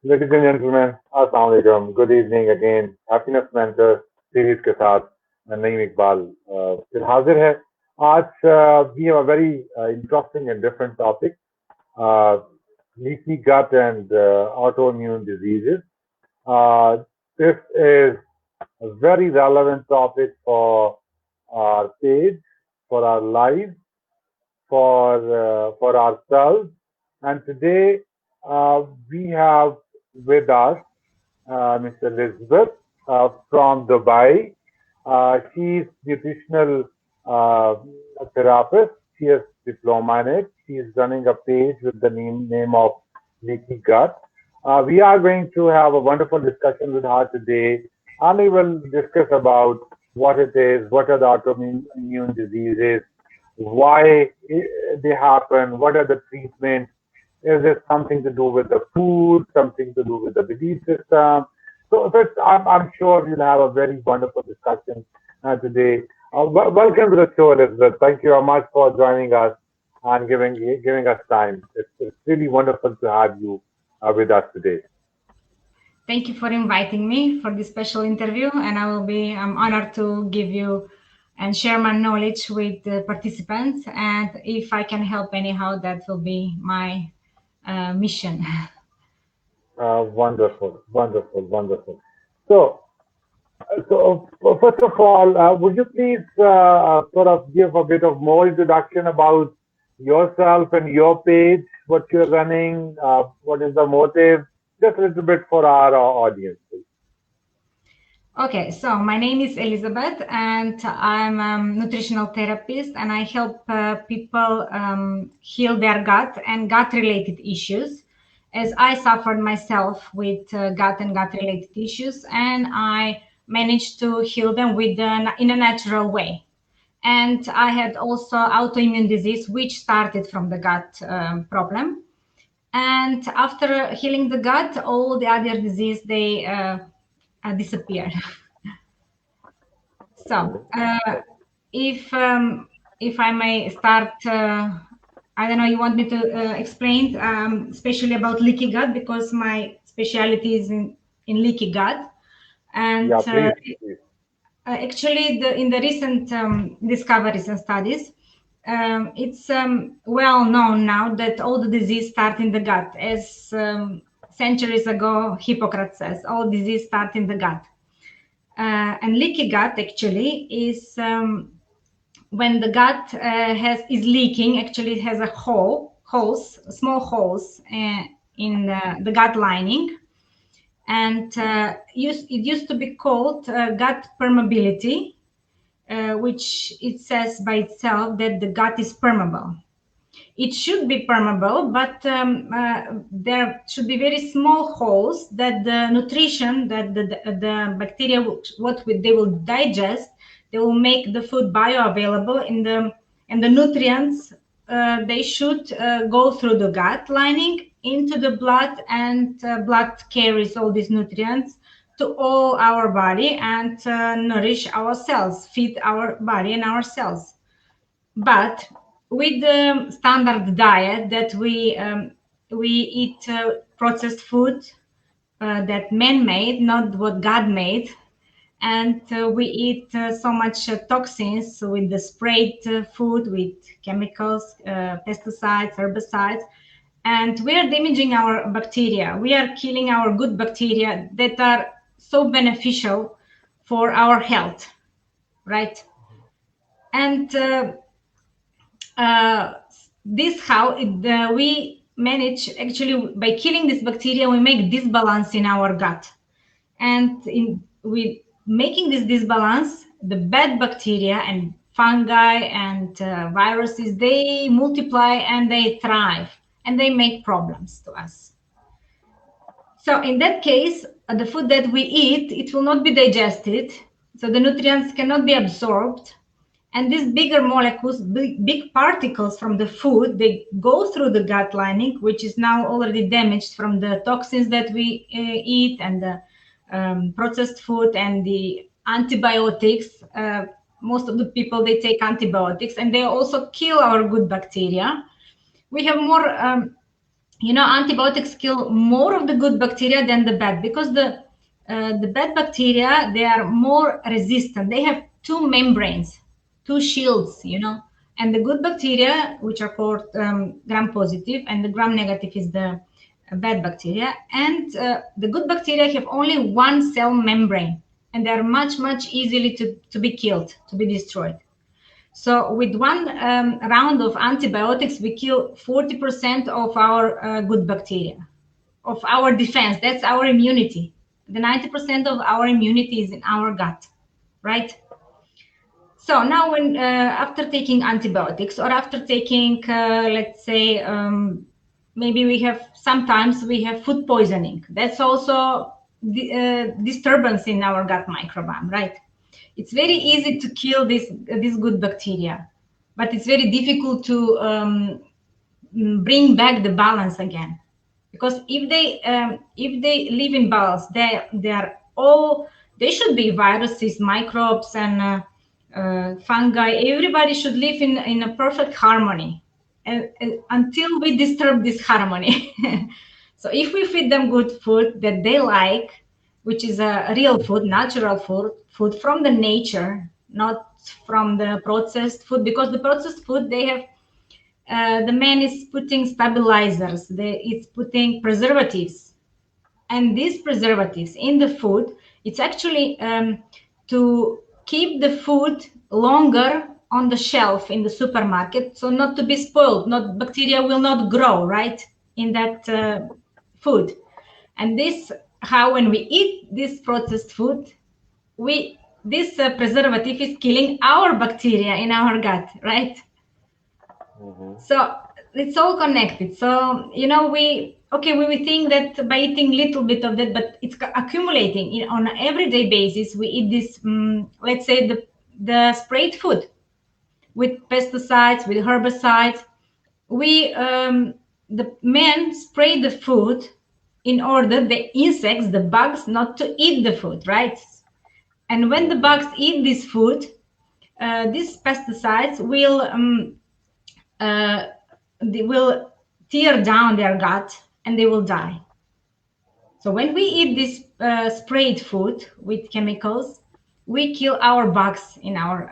Ladies and gentlemen, अस्सलाम वालेकुम. Good evening again. Happiness Mentor series के साथ मैं नईम इकबाल फिर हाजिर है. आज we have a very interesting and different topic. Uh, Leaky gut and autoimmune diseases. Uh, this is a very relevant topic for our page, for our lives, for ourselves. And today we have with us Mr. Elizabeth from Dubai. She's nutritional uh, therapist. She has diploma in it. She is running a page with the name of Leaky Gut. We are going to have a wonderful discussion with her today, and we will discuss about what it is, what are the autoimmune diseases, why they happen, what are the treatments, is it something to do with the food, something to do with the belief system? So first, I'm sure you'll have a very wonderful discussion today. Welcome to the show, Elizabeth. Thank you very much for joining us and giving us time. It's really wonderful to have you with us today. Thank you for inviting me for this special interview, and I'm honored to give you and share my knowledge with the participants. And if I can help anyhow, that will be my mission. Wonderful, wonderful, wonderful. So, first of all, would you please sort of give a bit of more introduction about yourself and your page, what you're running, what is the motive, just a little bit for our audience, please. Okay, so my name is Elizabeth, and I'm a nutritional therapist, and I help people heal their gut and gut-related issues, as I suffered myself with gut and gut-related issues, and I managed to heal them in a natural way. And I had also autoimmune disease, which started from the gut problem. And after healing the gut, all the other disease they disappeared. So, if I may start, I don't know, you want me to explain, especially about leaky gut, because my specialty is in leaky gut, and Yeah, please. actually, in the recent discoveries and studies, it's well known now that all the disease start in the gut, as centuries ago Hippocrates says, all disease start in the gut. And leaky gut actually is when the gut is leaking. Actually, it has a small holes in the gut lining, and it used to be called gut permeability, which it says by itself that the gut is permeable. It should be permeable, but there should be very small holes that the nutrition that the bacteria they will digest, they will make the food bioavailable in the and the nutrients they should go through the gut lining into the blood, and blood carries all these nutrients to all our body and nourish our cells, feed our body and our cells. But with the standard diet that we eat processed food that man made, not what God made, and we eat so much toxins with the sprayed food with chemicals, pesticides, herbicides, and we are damaging our bacteria. We are killing our good bacteria that are so beneficial for our health, right? And uh, this how we manage, actually by killing this bacteria we make disbalance in our gut, and in with making this disbalance, the bad bacteria and fungi and viruses, they multiply and they thrive and they make problems to us. So in that case, the food that we eat, it will not be digested, so the nutrients cannot be absorbed, and these bigger molecules, big particles from the food, they go through the gut lining, which is now already damaged from the toxins that we eat, and the processed food and the antibiotics. Most of the people, they take antibiotics, and they also kill our good bacteria. We have more Antibiotics kill more of the good bacteria than the bad, because the bad bacteria, they are more resistant. They have two membranes, two shields, and the good bacteria, which are called gram positive, and the gram negative is the bad bacteria. And the good bacteria have only one cell membrane, and they are much easily to be killed, to be destroyed. So with one round of antibiotics, we kill 40% of our good bacteria, of our defense. That's our immunity. The 90% of our immunity is in our gut, right? So now when after taking antibiotics, or after taking, let's say, maybe sometimes we have food poisoning. That's also the disturbance in our gut microbiome, right? It's very easy to kill this good bacteria, but it's very difficult to bring back the balance again. Because if they live in balance, they should be viruses, microbes, and fungi. Everybody should live in a perfect harmony, and until we disturb this harmony. So if we feed them good food that they like, which is a real food, natural food from the nature, not from the processed food, because the processed food, they have the man is putting stabilizers, it's putting preservatives, and these preservatives in the food, it's actually to keep the food longer on the shelf in the supermarket, so not to be spoiled, not bacteria will not grow right in that food. And this, how when we eat this processed food, this preservative is killing our bacteria in our gut, right? So it's all connected. So we think that by eating little bit of that, but it's accumulating on an everyday basis. We eat this, let's say the sprayed food with pesticides, with herbicides. We the men spray the food in order the insects, the bugs, not to eat the food, right? And when the bugs eat this food, these pesticides will they will tear down their gut and they will die. So when we eat this sprayed food with chemicals, we kill our bugs in our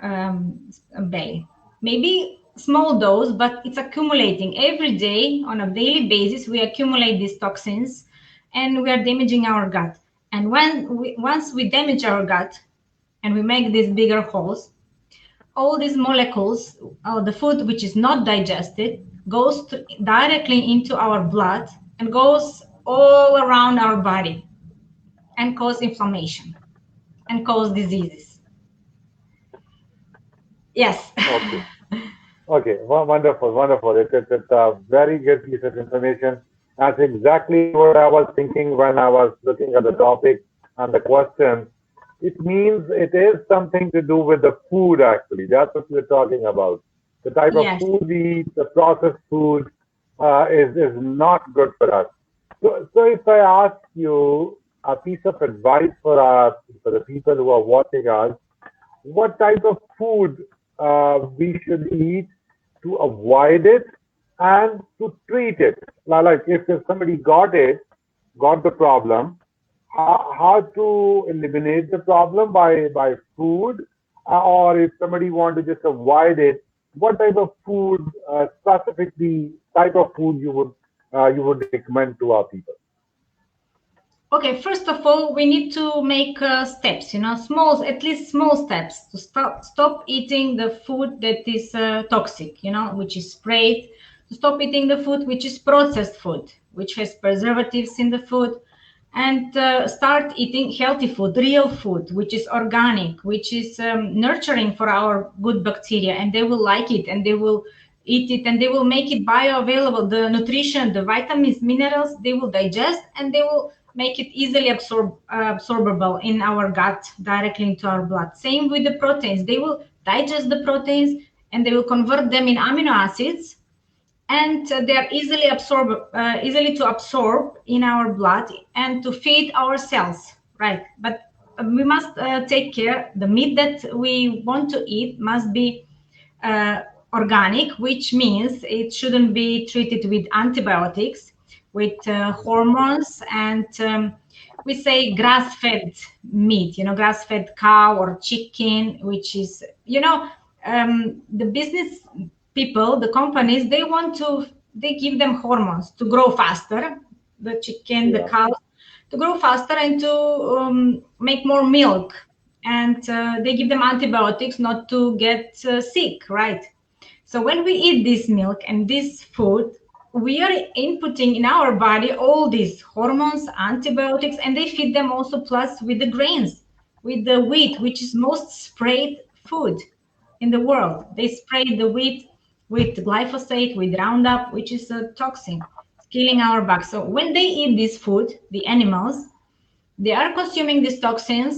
belly. Maybe small dose, but it's accumulating every day on a daily basis. We accumulate these toxins and we are damaging our gut. And once we damage our gut and we make these bigger holes, all these molecules, the food which is not digested, goes directly into our blood and goes all around our body and cause inflammation and cause diseases. Yes. Okay. Okay. Wonderful. Wonderful. It's a very good piece of information. That's exactly what I was thinking when I was looking at the topic and the question. It means it is something to do with the food, actually. That's what we're talking about. The type of Yes. food we eat, the processed food, is not good for us. So if I ask you a piece of advice for the people who are watching us, what type of food we should eat to avoid it and to treat it. Like if somebody got the problem, how to eliminate the problem by food, or if somebody want to just avoid it, what type of food specifically type of food you would recommend to our people? Okay, first of all, we need to make steps, at least small steps to stop eating the food that is toxic, which is sprayed, to stop eating the food which is processed food, which has preservatives in the food, and start eating healthy food, real food, which is organic, which is nurturing for our good bacteria, and they will like it, and they will eat it, and they will make it bioavailable. The nutrition, the vitamins, minerals, they will digest, and they will make it easily absorbable in our gut, directly into our blood. Same with the proteins. They will digest the proteins and they will convert them in amino acids, and they are easily to absorb in our blood and to feed our cells, right? But we must take care. The meat that we want to eat must be uh, organic, which means it shouldn't be treated with antibiotics. with hormones, and we say grass-fed meat, grass-fed cow or chicken, which is, the business people, the companies, they give them hormones to grow faster, the chicken, the Yeah. cows, to grow faster and to make more milk. And they give them antibiotics not to get sick, right? So when we eat this milk and this food, we are inputting in our body all these hormones, antibiotics, and they feed them also plus with the grains, with the wheat, which is most sprayed food in the world. They spray the wheat with glyphosate, with Roundup, which is a toxin. It's killing our back. So when they eat this food, the animals, they are consuming these toxins,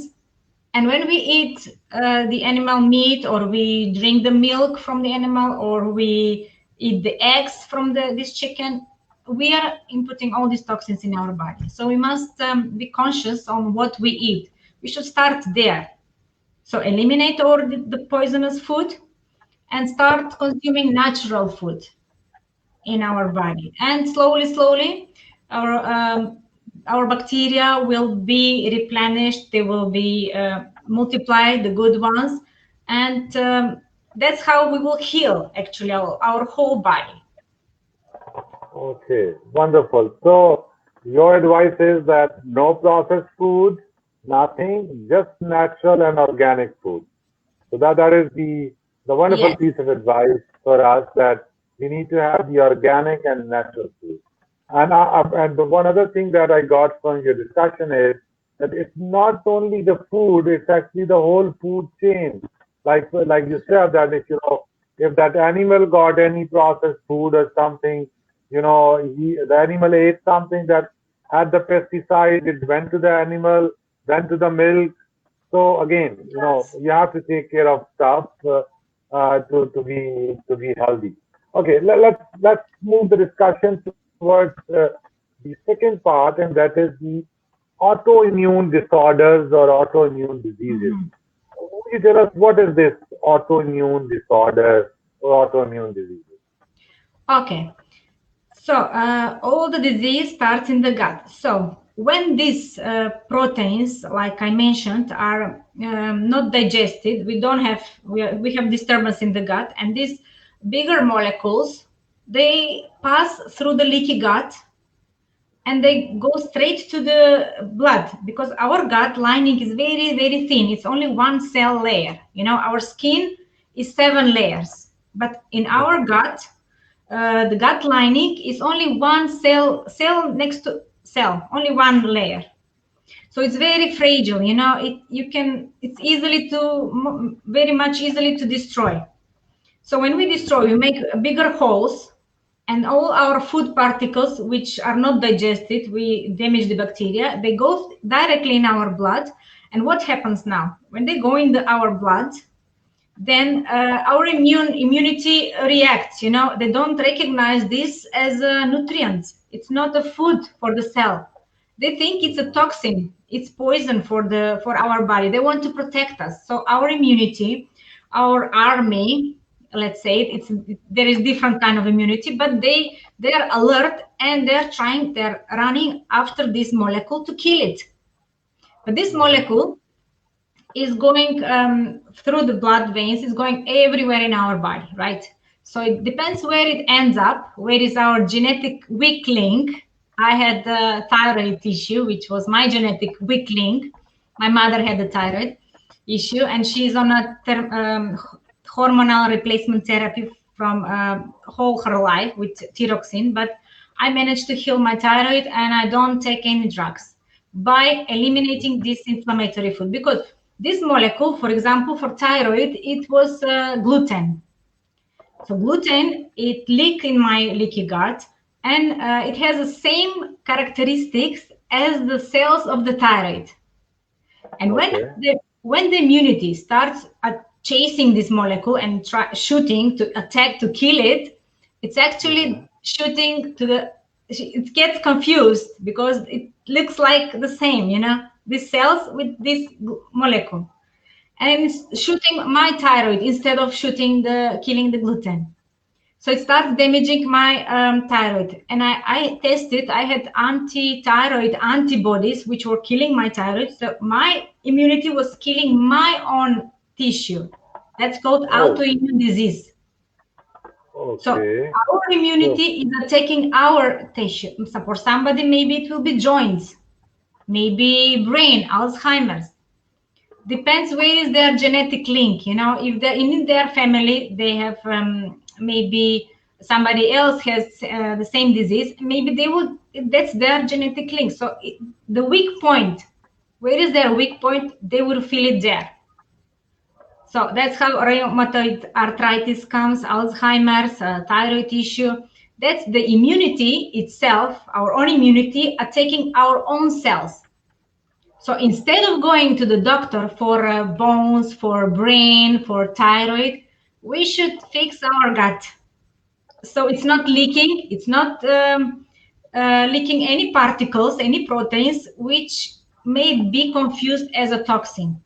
and when we eat the animal meat, or we drink the milk from the animal, or we eat the eggs from this chicken, we are inputting all these toxins in our body. So we must be conscious on what we eat. We should start there. So eliminate all the poisonous food and start consuming natural food in our body, and slowly our our bacteria will be replenished. They will be multiplied, the good ones, and that's how we will heal actually our whole body. Okay, wonderful. So your advice is that no processed food, nothing, just natural and organic food. So that is the wonderful Yes. piece of advice for us, that we need to have the organic and natural food. And the one other thing that I got from your discussion is that it's not only the food; it's actually the whole food chain. Like you said, that if that animal got any processed food or something, the animal ate something that had the pesticide, it went to the animal, went to the milk. So again, Yes. you have to take care of stuff to be healthy. Okay, let's move the discussion towards the second part, and that is the autoimmune disorders or autoimmune diseases. Mhm. Can you tell us what is this autoimmune disorder or autoimmune diseases? Okay. So all the disease starts in the gut. So when these proteins, like I mentioned, are not digested, we have disturbance in the gut, and these bigger molecules, they pass through the leaky gut and they go straight to the blood, because our gut lining is very very thin. It's only one cell layer. Our skin is 7 layers, but in our Mhm. gut, the gut lining is only one cell next to cell, only one layer. So it's very fragile. It's easily to very much easily to destroy. So when we destroy, we make bigger holes, and all our food particles, which are not digested, we damage the bacteria. They go directly in our blood. And what happens now? When they go in our blood, then our immunity reacts. They don't recognize this as a nutrient. It's not a food for the cell. They think it's a toxin. It's poison for our body. They want to protect us. So our immunity, our army, let's say, there is different kind of immunity, but they are alert, and they're running after this molecule to kill it. But this Mhm. molecule is going through the blood veins, is going everywhere in our body, right? So it depends where it ends up, where is our genetic weak link. I had the thyroid issue, which was my genetic weak link. My mother had the thyroid issue, and she's on a hormonal replacement therapy from whole her life with thyroxine. But I managed to heal my thyroid, and I don't take any drugs by eliminating this inflammatory food, because this molecule, for example, for thyroid, it was gluten. So gluten, it leak in my leaky gut, and it has the same characteristics as the cells of the thyroid. And Okay. when the immunity starts chasing this molecule and shooting to attack to kill it, it's actually Mhm. shooting to the. It gets confused because it looks like the same, these cells with this molecule, and it's shooting my thyroid instead of shooting the killing the gluten. So it starts damaging my thyroid. And I tested, I had anti-thyroid antibodies, which were killing my thyroid. So my immunity was killing my own tissue. That's called Oh, autoimmune disease. So okay. our So, immunity is attacking our tissue. So for somebody, maybe it will be joints, maybe brain, Alzheimer's. Depends where is their genetic link. If they're in their family, they have maybe somebody else has the same disease, maybe they would, that's their genetic link. So the weak point, where is their weak point, they will feel it there. So that's how rheumatoid arthritis comes, Alzheimer's, thyroid issue. That's the immunity itself, our own immunity attacking our own cells. So instead of going to the doctor for bones, for brain, for thyroid, we should fix our gut. So it's not leaking, it's not leaking any particles, any proteins, which may be confused as a toxin,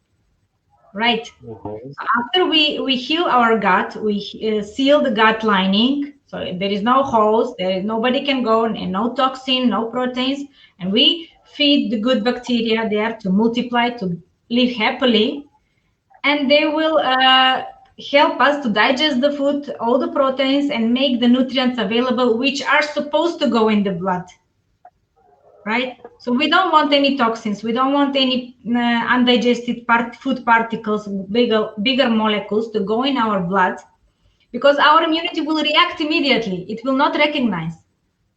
right? mhm. So after we heal our gut, we seal the gut lining. So there is no holes, nobody can go, and no toxin, no proteins. And we feed the good bacteria there to multiply, to live happily. And they will help us to digest the food, all the proteins, and make the nutrients available, which are supposed to go in the blood, right? So we don't want any toxins. We don't want any undigested food particles, bigger molecules to go in our blood, because our immunity will react immediately. It will not recognize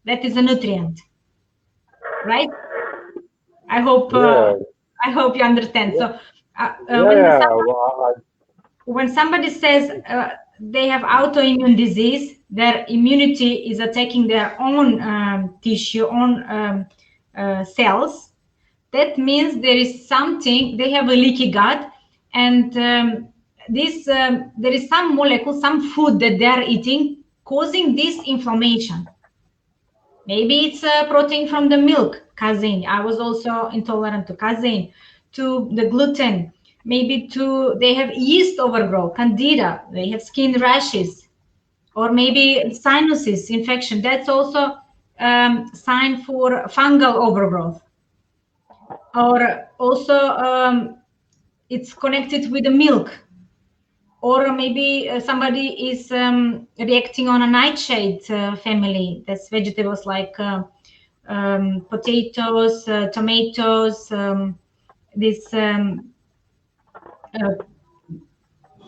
that is a nutrient, right? I hope uh, Yeah, I hope you understand. yeah, So yeah, yeah. when somebody says they have autoimmune disease, their immunity is attacking their own tissue, own cells. That means there is something, they have a leaky gut, and this there is some molecule, some food that they are eating causing this inflammation. Maybe it's a protein from the milk, casein. I was also intolerant to casein, to the gluten. Maybe to they have yeast overgrowth, candida. They have skin rashes, or maybe sinuses infection. That's also sign for fungal overgrowth. Or also it's connected with the milk, or maybe somebody is reacting on a nightshade family. That's vegetables like potatoes, tomatoes, this uh,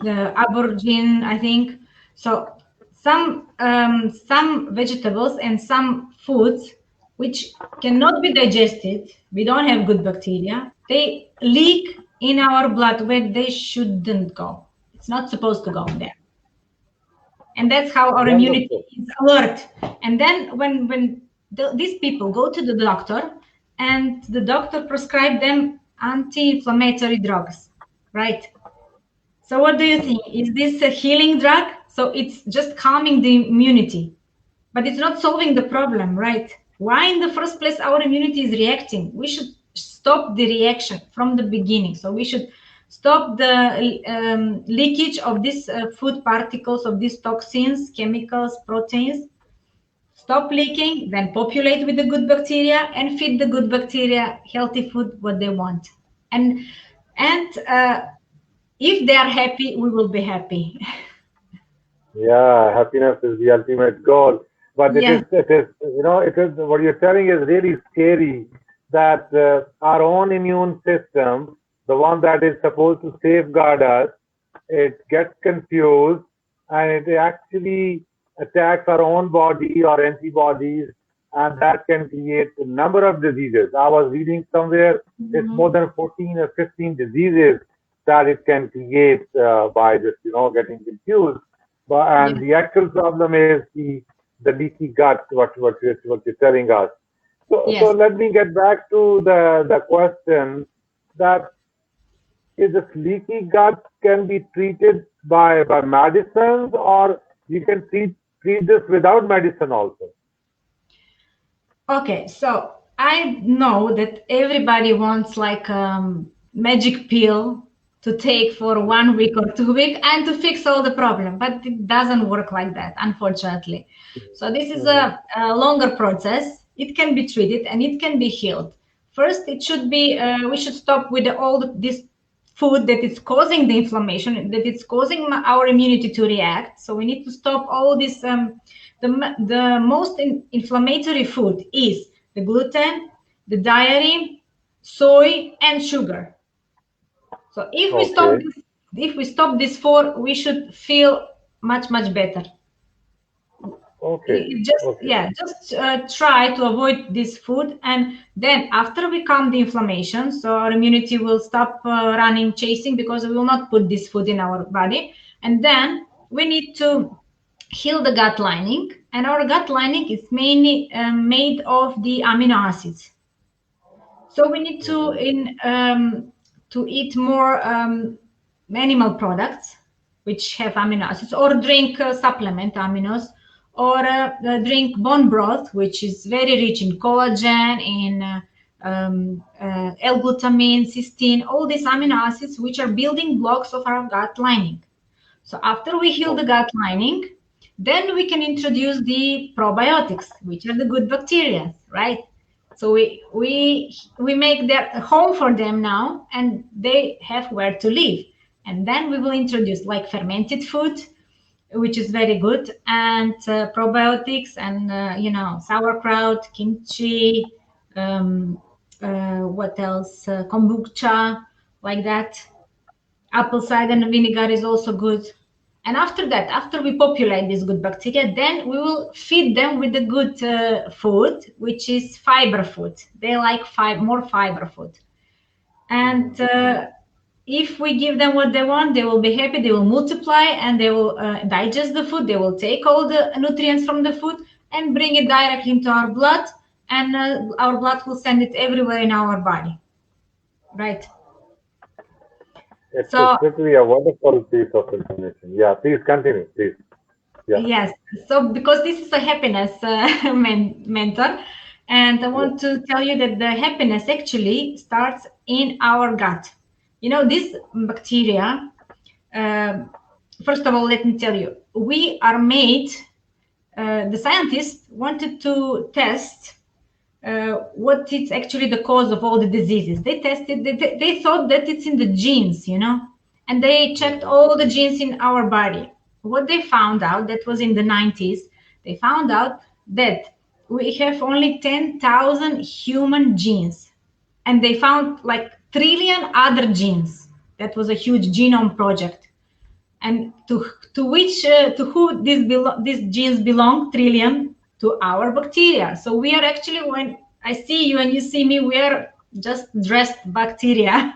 the aubergine, I think. So some vegetables and some foods which cannot be digested, we don't have good bacteria, they leak in our blood where they shouldn't go. It's not supposed to go there. And that's how our immunity Wonderful. is alert. And then when these people go to the doctor, and the doctor prescribe them anti-inflammatory drugs, right? So what do you think? Is this a healing drug? So it's just calming the immunity, but it's not solving the problem, right? Why in the first place our immunity is reacting? We should stop the reaction from the beginning. So we should stop the leakage of these food particles, of these toxins, chemicals, proteins. Stop leaking, then populate with the good bacteria and feed the good bacteria healthy food, what they want. And if they are happy, we will be happy. Yeah, happiness is the ultimate goal. But Yes, it is what you're telling is really scary that our own immune system, the one that is supposed to safeguard us, it gets confused and it actually attacks our own body or antibodies, and that can create a number of diseases. I was reading somewhere it's mhm. more than 14 or 15 diseases that it can create by just getting confused. But and Yes, the actual problem is the leaky gut. What you're telling us. So yes. let me get back to the question that is this leaky gut can be treated by medicines, or you can treat this without medicine also. Okay, so I know that everybody wants like magic pill to take for 1 week or 2 weeks and to fix all the problem, but it doesn't work like that, unfortunately. So this is a longer process. It can be treated and it can be healed. First, it should be we should stop with all this food that is causing the inflammation, that it's causing our immunity to react. So we need to stop all this. The most inflammatory food is the gluten, the dairy, soy, and sugar. So if we stop these four, we should feel much better. Just try to avoid this food, and then after we calm the inflammation, so our immunity will stop running chasing, because we will not put this food in our body. And then we need to heal the gut lining, and our gut lining is mainly made of the amino acids. So we need to eat more animal products which have amino acids, or drink supplement aminos, or drink bone broth, which is very rich in collagen, in L-glutamine, cysteine, all these amino acids which are building blocks of our gut lining. So after we heal the gut lining, then we can introduce the probiotics, which are the good bacteria, right? So we make their home for them now, and they have where to live. And then we will introduce like fermented food, which is very good, and probiotics, and sauerkraut, kimchi, what else? Kombucha, like that. Apple cider vinegar is also good. And after that, after we populate these good bacteria, then we will feed them with the good food, which is fiber food. They like more fiber food. And if we give them what they want, they will be happy, they will multiply, and they will digest the food. They will take all the nutrients from the food and bring it directly into our blood, and our blood will send it everywhere in our body. Right? It's really a wonderful piece of information. Yeah, please continue, please. Yeah. Yes. So because this is a happiness mentor, and I want to tell you that the happiness actually starts in our gut. This bacteria, first of all, let me tell you, we are made, the scientists wanted to test what is actually the cause of all the diseases. They tested, they thought that it's in the genes, and they checked all the genes in our body. What they found out, that was in the 90s, they found out that we have only 10,000 human genes, and they found like trillion other genes. That was a huge genome project. And to who these genes belong? Trillion. To our bacteria. So we are actually, when I see you and you see me, we are just dressed bacteria.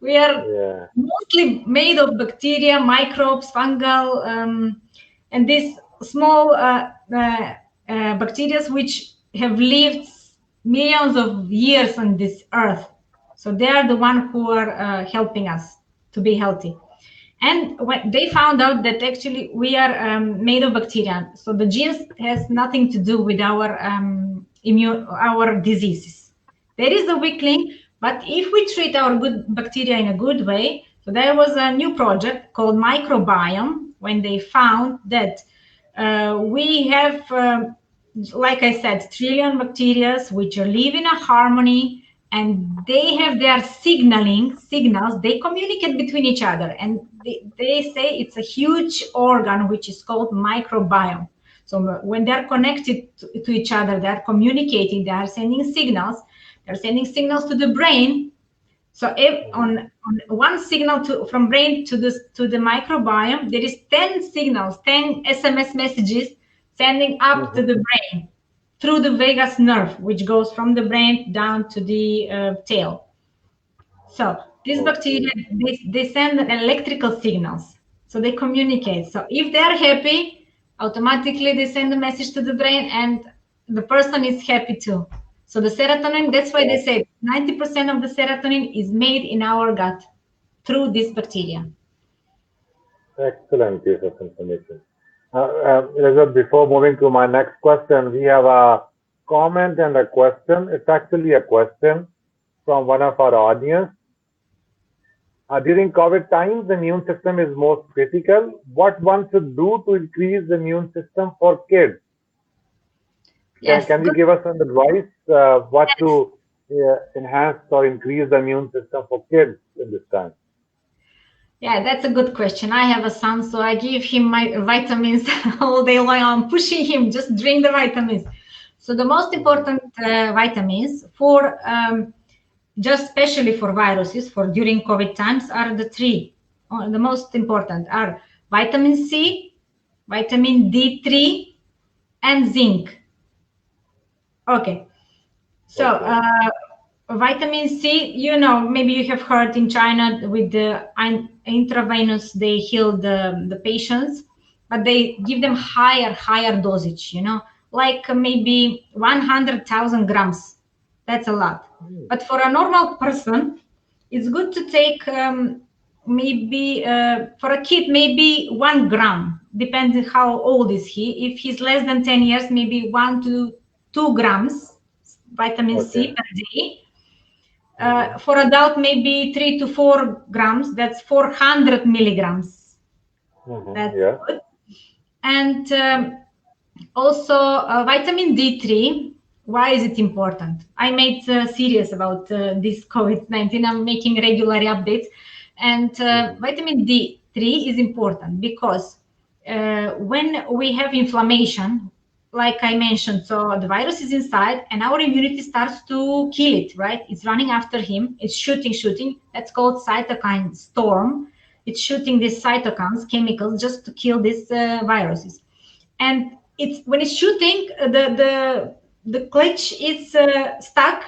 We are mostly made of bacteria, microbes, fungal, and these small bacteria which have lived millions of years on this earth. So they are the ones who are helping us to be healthy. And when they found out that actually we are made of bacteria, so the genes has nothing to do with our our diseases. There is a weak link, but if we treat our good bacteria in a good way, so there was a new project called microbiome, when they found that we have, like I said, trillion bacteria which live in a harmony, and they have their signals, they communicate between each other, and they say it's a huge organ which is called microbiome. So when they're connected to each other, they're communicating, they are sending signals, to the brain. So if on one signal from brain to the microbiome, there is 10 signals, 10 SMS messages sending up to the brain through the vagus nerve, which goes from the brain down to the tail. So these bacteria, they send electrical signals. So they communicate. So if they are happy, automatically they send a message to the brain, and the person is happy too. So the serotonin, that's why they say 90% of the serotonin is made in our gut through this bacteria. Excellent piece of information. Elizabeth, before moving to my next question, we have a comment and a question. It's actually a question from one of our audience. During COVID times, the immune system is most critical. What one should do to increase the immune system for kids? Yes, Can you good. give us some advice what to enhance or increase the immune system for kids in this time? Yeah, that's a good question. I have a son, so I give him my vitamins all day long. I'm pushing him, just drink the vitamins. So the most Mhm. important vitamins for just especially for viruses for during COVID times are the three. The most important are vitamin C, vitamin D3, and zinc. Okay. So, Okay. vitamin C, maybe you have heard in China with the intravenous, they heal the patients, but they give them higher dosage, like maybe 100,000 grams. That's a lot. Mm. But for a normal person, it's good to take maybe for a kid, maybe 1 gram, depending how old is he. If he's less than 10 years, maybe 1 to 2 grams vitamin C Okay. per day. Mhm. For adult, maybe 3 to 4 grams. That's 400 milligrams. That's Yeah. good. And also, vitamin D3. Why is it important? I made series about this COVID-19. I'm making regular updates. And Mhm. vitamin D3 is important because when we have inflammation, like I mentioned, so the virus is inside and our immunity starts to kill it, right? It's running after him. It's shooting. That's called cytokine storm. It's shooting these cytokines, chemicals, just to kill these viruses. And it's when it's shooting, the clutch is stuck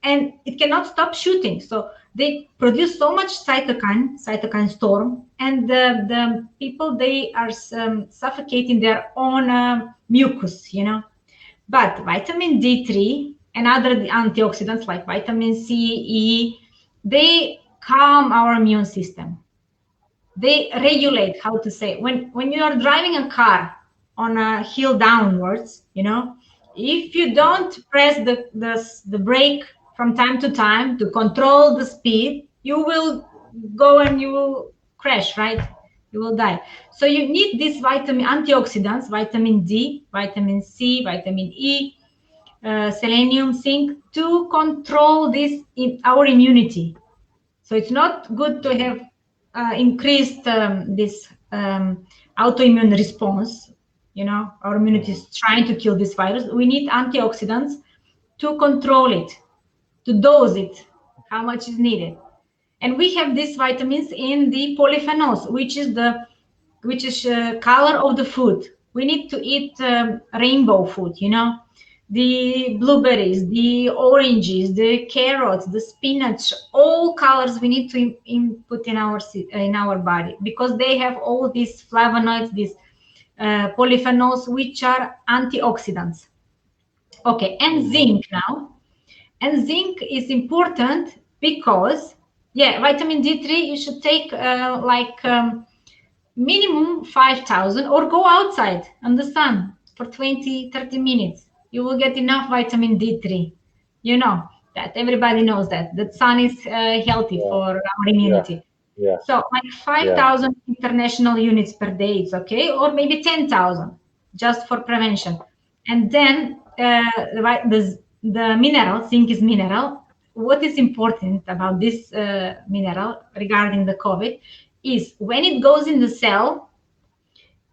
and it cannot stop shooting. So they produce so much cytokine storm, and the people, they are suffocating their own mucus, But vitamin D3 and other antioxidants like vitamin C, E, they calm our immune system. They regulate, how to say, when you are driving a car on a hill downwards, if you don't press the brake from time to time to control the speed, you will go and you will crash, right? You will die. So you need these vitamin antioxidants, vitamin D, vitamin C, vitamin E, selenium, zinc, to control this in our immunity. So it's not good to Mhm. have increased this autoimmune response. Our immunity Mhm. is trying to kill this virus. We need antioxidants to control it, to dose it, how much is needed. And we have these vitamins in the polyphenols, which is color of the food. We need to eat rainbow food, the blueberries, the oranges, the carrots, the spinach, all colors we need to input in our body, because they have all these flavonoids, these polyphenols, which are antioxidants. Okay, and Mhm. zinc now. And zinc is important because, yeah, vitamin D3 you should take like minimum 5,000, or go outside on the sun for 20-30 minutes. You will get enough vitamin D3. You know that, everybody knows that. The sun is healthy Yeah. for our Yeah. immunity. Yeah. So like Yeah. 5,000 international units per day, it's okay, or maybe 10,000 just for prevention. And then the mineral, zinc is mineral. What is important about this mineral regarding the COVID is when it goes in the cell,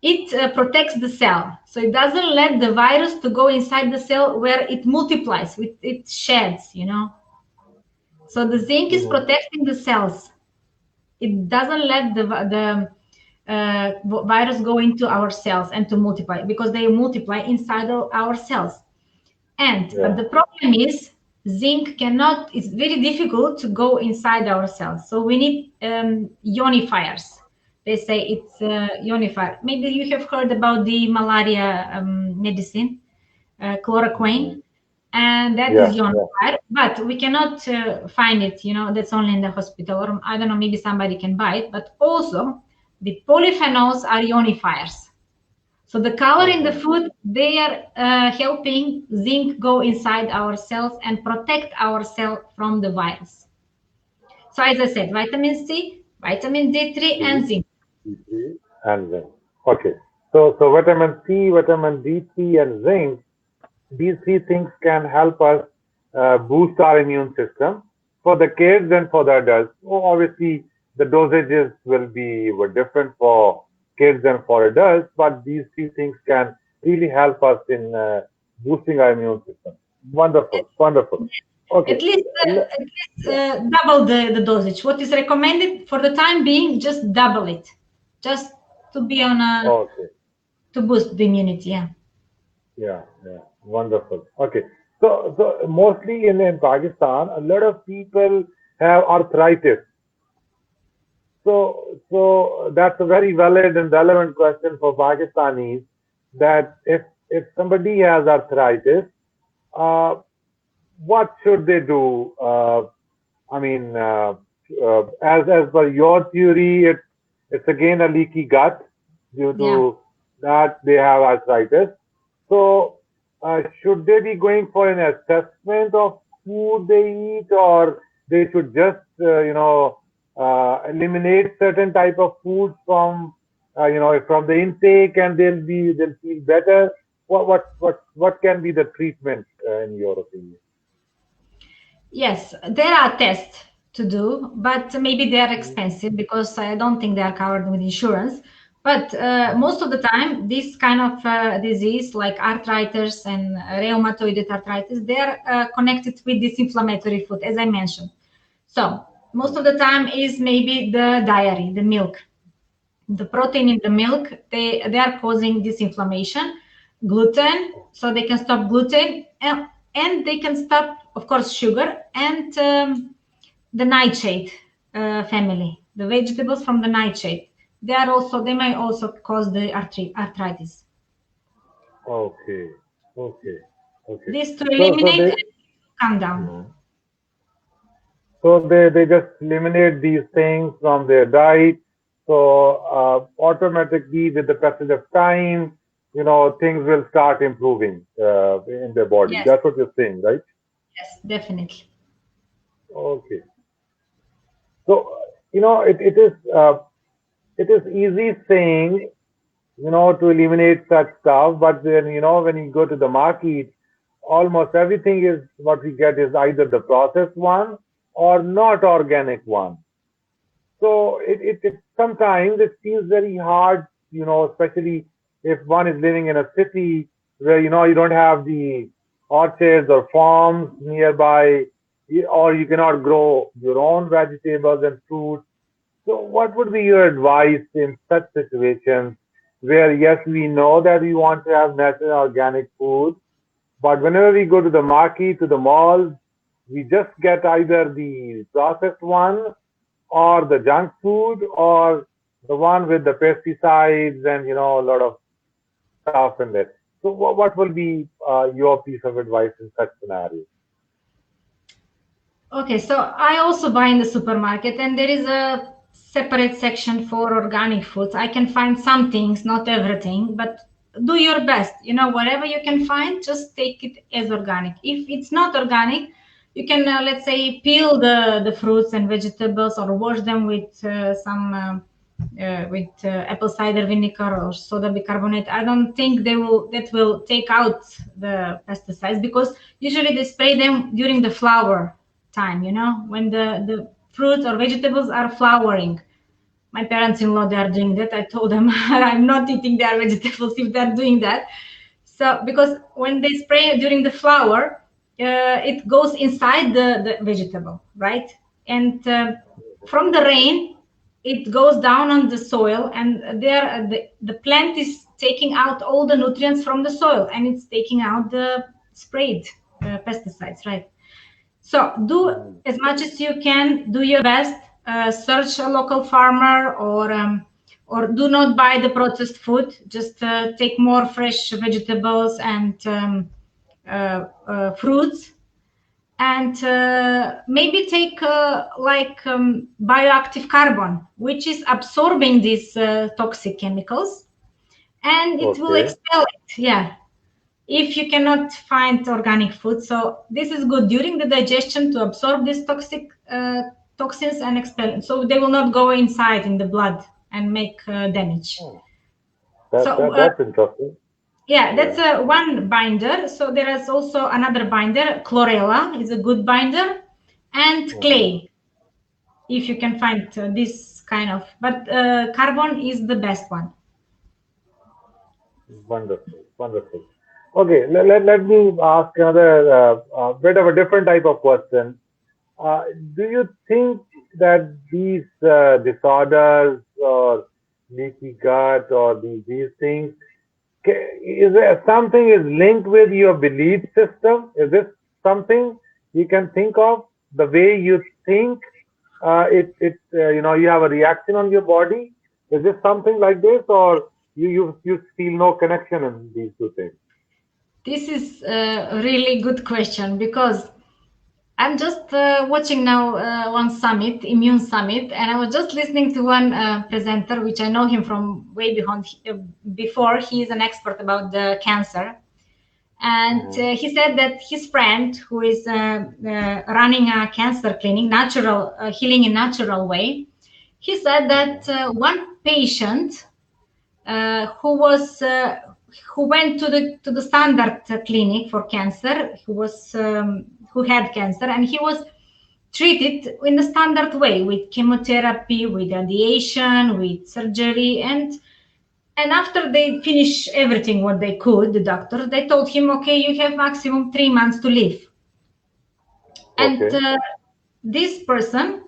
it protects the cell. So it doesn't let the virus to go inside the cell where it multiplies, it sheds, So the zinc is Mhm. protecting the cells. It doesn't let the virus go into our cells and to multiply, because they multiply inside of our cells. But Yeah. the problem is zinc cannot. It's very difficult to go inside our cells. So we need ionifiers. They say it's ionifier. Maybe you have heard about the malaria medicine, chloroquine, Mhm. and that Yeah. is Yeah. ionifier. But we cannot find it. That's only in the hospital, or I don't know. Maybe somebody can buy it. But also, the polyphenols are ionifiers. So the color in the Mhm. food, they are helping zinc go inside our cells and protect our cell from the virus. So as I said, vitamin C, vitamin D3 C, and zinc. D3, and zinc. Okay. So vitamin C, vitamin D3, and zinc, these three things can help us boost our immune system for the kids and for the adults. Obviously, the dosages will be different for kids and for adults, but these three things can really help us in boosting our immune system. Wonderful, wonderful. Okay. At least, Yeah. double the dosage. What is recommended for the time being, just double it, just to be on a Okay. to boost the immunity. Yeah. Yeah. Yeah. Wonderful. Okay. So mostly in Pakistan, a lot of people have arthritis. So that's a very valid and relevant question for Pakistanis. That if somebody has arthritis, uh, what should they do? I mean, as per your theory, it's again a leaky gut due Yeah. to that they have arthritis. So, should they be going for an assessment of food they eat, or they should just eliminate certain type of food from from the intake, and they'll feel better? What can be the treatment in your opinion? Yes, there are tests to do, but maybe they are Mhm. expensive because I don't think they are covered with insurance. But most of the time, this kind of disease, like arthritis and rheumatoid arthritis, they are connected with this inflammatory food, as I mentioned. So most of the time is maybe the dairy, the milk, the protein in the milk. They are causing this inflammation. Gluten, so they can stop gluten, and they can stop, of course, sugar and the nightshade family, the vegetables from the nightshade. They may also cause the arthritis. Okay, okay, okay. This to So eliminate they and calm down. Mhm. So they just eliminate these things from their diet. So automatically, with the passage of time, things will start improving in their body. Yes, That's what you're saying, right? yes, definitely. Okay. So it is easy saying to eliminate such stuff. But then, when you go to the market, almost everything is what we get is either the processed one or not organic one. So it sometimes it feels very hard, especially if one is living in a city where, you don't have the orchards or farms nearby, or you cannot grow your own vegetables and fruits. So, what would be your advice in such situations where, yes, we know that we want to have natural organic food, but whenever we go to the market, to the malls, we just get either the processed one or the junk food or the one with the pesticides and, a lot of stuff in it. So, what will be your piece of advice in such scenarios? Okay, so I also buy in the supermarket, and there is a separate section for organic foods. I can find some things, not everything, but do your best. Whatever you can find, just take it as organic. If it's not organic, you can, let's say, peel the fruits and vegetables or wash them with some with apple cider vinegar or soda bicarbonate. I don't think that will take out the pesticides, because usually they spray them during the flower time, when the fruits or vegetables are flowering. My parents-in-law, they are doing that. I told them I'm not eating their vegetables if they're doing that. So because when they spray during the flower, it goes inside the vegetable, right? And from the rain, it goes down on the soil, and there the plant is taking out all the nutrients from the soil, and it's taking out the sprayed pesticides, right? So do Mhm. as much as you can, do your best, search a local farmer, or do not buy the processed food. Just take more fresh vegetables and fruits, and maybe take like bioactive carbon, which is absorbing these toxic chemicals, and it will Okay. expel it. Yeah, if you cannot find organic food. So this is good during the digestion to absorb this toxic toxins and expel, so they will not go inside in the blood and make damage. Oh, So that's interesting. yeah, Yeah. that's one binder. So there is also another binder. Chlorella is a good binder, and Mhm. clay, if you can find this kind of. But carbon is the best one. Wonderful, wonderful. Okay, let me ask another bit of a different type of question. Uh, do you think that these disorders or leaky gut or these things, is there something is linked with your belief system? Is this something you can think of? The way you think, you have a reaction on your body. Is this something like this, or you feel no connection in these two things? This is a really good question because I'm just watching now one summit, Immune Summit, and I was just listening to one presenter, which I know him from way before. He is an expert about the cancer, and Mhm. he said that his friend, who is running a cancer clinic, natural healing in natural way, he said that Mhm. one patient who went to the standard clinic for cancer, who had cancer, and he was treated in the standard way with chemotherapy, with radiation, with surgery, and after they finish everything what they could, the doctor, they told him, okay, you have maximum 3 months to live. And Okay. this person,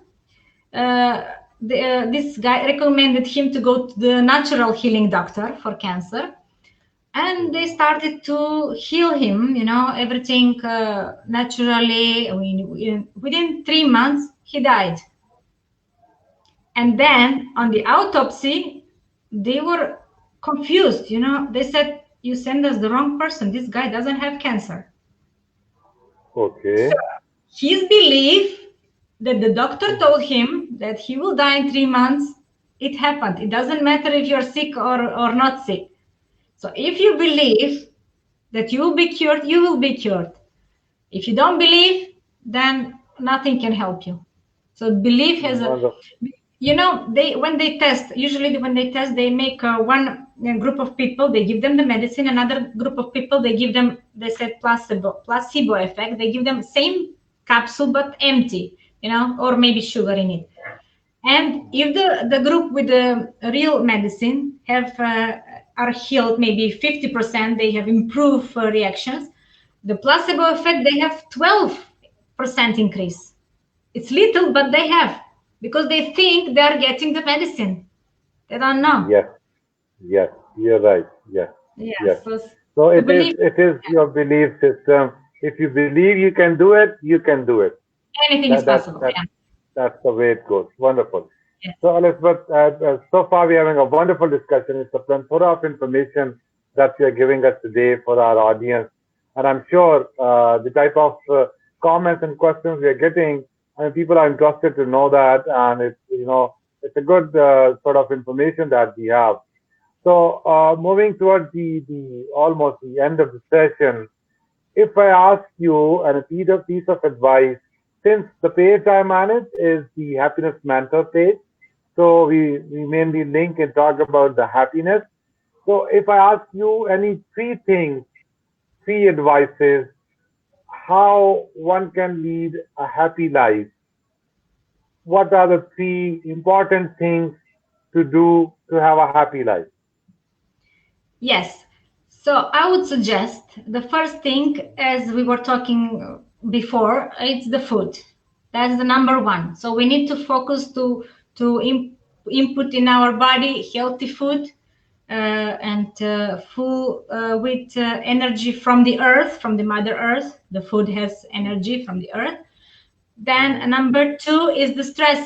uh, this guy recommended him to go to the natural healing doctor for cancer, and they Mhm. started to heal him, everything naturally. I mean, within 3 months he died. And then on the autopsy they were confused. They said, you send us the wrong person, this guy doesn't have cancer. So Okay. his belief that the doctor Mhm. told him that he will die in 3 months, it happened. It doesn't matter if you're sick or not sick. So if you believe that you will be cured, you will be cured. If you don't believe, then nothing can help you. So belief has a, Wonderful. they when they test, usually when they test, they make one group of people, they give them the medicine. Another group of people, they give them, they said placebo effect. They give them same capsule but empty, or maybe sugar in it. And if the group with the real medicine have are healed, maybe 50%, they have improved reactions. The placebo effect, they have 12% increase. It's little, but they have, because they think they are getting the medicine. They don't know. Yes. Yes. You're right. Yes. Yes. Yes, so So the it is belief, it is your belief system. If you believe you can do it, you can do it. anything is That that possible. that Yeah. that's the way it goes. Wonderful. Yes. So Elizabeth, so far we're having a wonderful discussion. It's a plethora of information that you're giving us today for our audience, and I'm sure the type of comments and questions we're getting, I mean, people are interested to know that, and it's a good sort of information that we have. So moving towards the almost the end of the session, if I ask you and a piece of advice, since the page I manage is the happiness mentor page, so we mainly link and talk about the happiness. So if I ask you any three things, three advices, how one can lead a happy life, what are the three important things to do to have a happy life? Yes. So I would suggest the first thing, as we were talking before, it's the food. That's the number one. So we need to focus to input in our body healthy food, and full with energy from the earth, from the Mother Earth. The food has energy from the earth. Then Mhm. number two is the stress.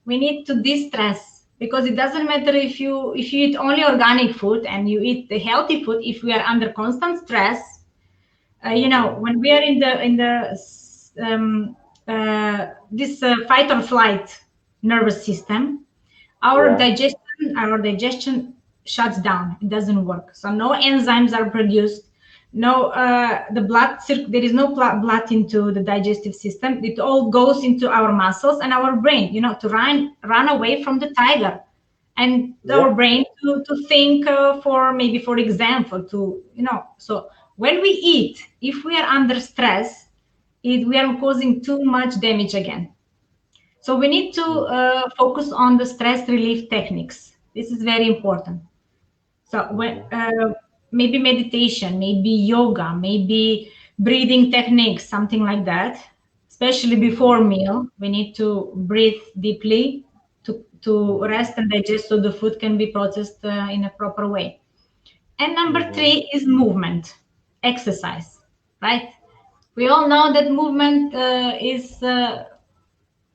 We need to de-stress, because it doesn't matter if you eat only organic food and you eat the healthy food. If we are under constant stress, Mhm. when we are in the this fight or flight nervous system, our Yeah. digestion our digestion shuts down. It doesn't work, so no enzymes are produced. No, the there is no blood into the digestive system. It all goes into our muscles and our brain, to run away from the tiger, and our Yeah. brain to think, for maybe, for example, so when we eat, if we are under stress, we are causing too much damage again. So we need to Mhm. focus on the stress relief techniques. This is very important. So when Mhm. maybe meditation, maybe yoga, maybe breathing techniques, something like that. Especially Mhm. before meal, we need to breathe deeply to Mhm. rest and digest, so the food can be processed in a proper way. And number Mhm. three is movement, exercise, right? We all know that movement is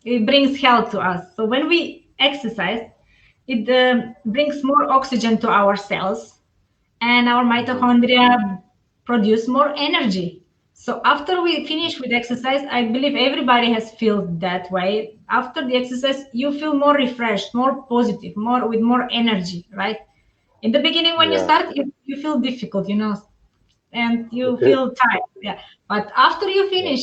it brings health to us. So when we exercise, it brings more oxygen to our cells, and our Mhm. mitochondria produce more energy. So after we finish with exercise, I believe everybody has felt that way. After the exercise, you feel more refreshed, more positive, more with more energy, right? In the beginning, when you Yeah. start, you feel difficult, and It you is. feel tired. Yeah. But after you Yeah. finish,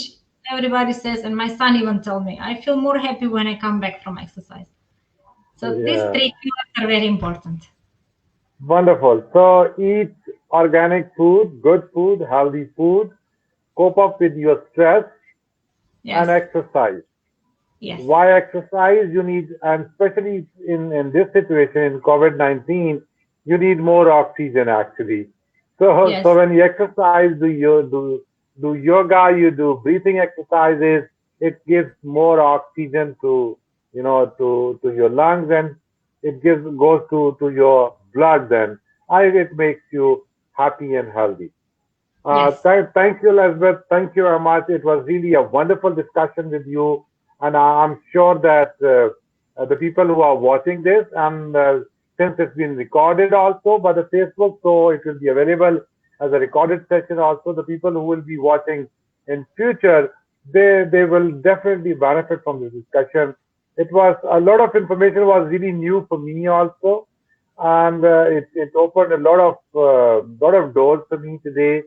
everybody says, and my son even told me, I feel more happy when I come back from exercise. So these Yeah. three pillars are very important. Wonderful. So eat organic food, good food, healthy food, cope up with your stress, and Yes. exercise. Yes. Why exercise? You need, and especially in this situation in COVID-19, you need more oxygen actually. So Yes. when you exercise, do yoga, you do breathing exercises. It gives more oxygen to your lungs, and it goes to your blood. Then it makes you happy and healthy. Yes. Thank you, Elizabeth. Thank you very much. It was really a wonderful discussion with you, and I'm sure that the people who are watching this, and since it's been recorded also by the Facebook, so it will be available as a recorded session. Also, the people who will be watching in future, they will definitely benefit from this discussion. It was a lot of information was really new for me also, and it opened a lot of doors for me today.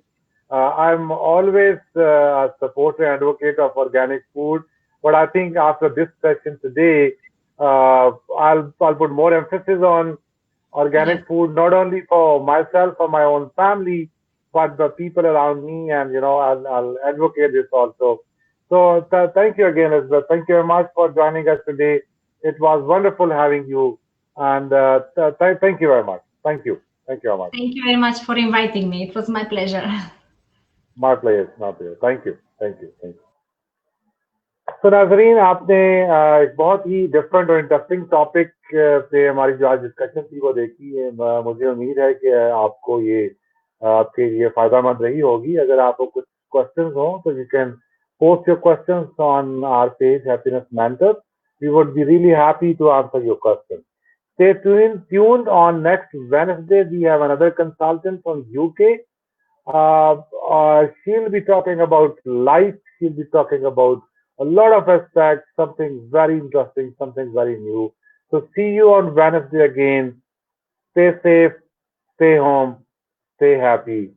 I'm always a supporter and advocate of organic food, but I think after this session today, I'll put more emphasis on Yes. organic food, not only for myself or my own family, but the people around me, and I'll advocate this also. So thank you again, Elizabeth. Thank you very much for joining us today. It was wonderful having you, and thank you very much. Thank you very much. Thank you very much for inviting me. It was my pleasure. My pleasure, my pleasure. Thank you. तो नाजरीन आपने एक बहुत ही different और interesting topic पे हमारी जो आज डिस्कशन थी वो देखी है। मुझे उम्मीद है कि आपको ये आपके लिए फायदामंद रही होगी। अगर आपको कुछ क्वेश्चंस हो तो you can post your questions on our page Happiness Mentor. We would be really happy to answer your questions. Stay tuned on next Wednesday. We have another consultant from UK. She'll be talking about life. She'll be talking about a lot of aspects, something very interesting, something very new. So see you on Wednesday again. Stay safe, stay home, stay happy.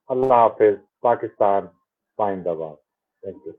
Allah Hafiz, Pakistan, Findabad. Thank you.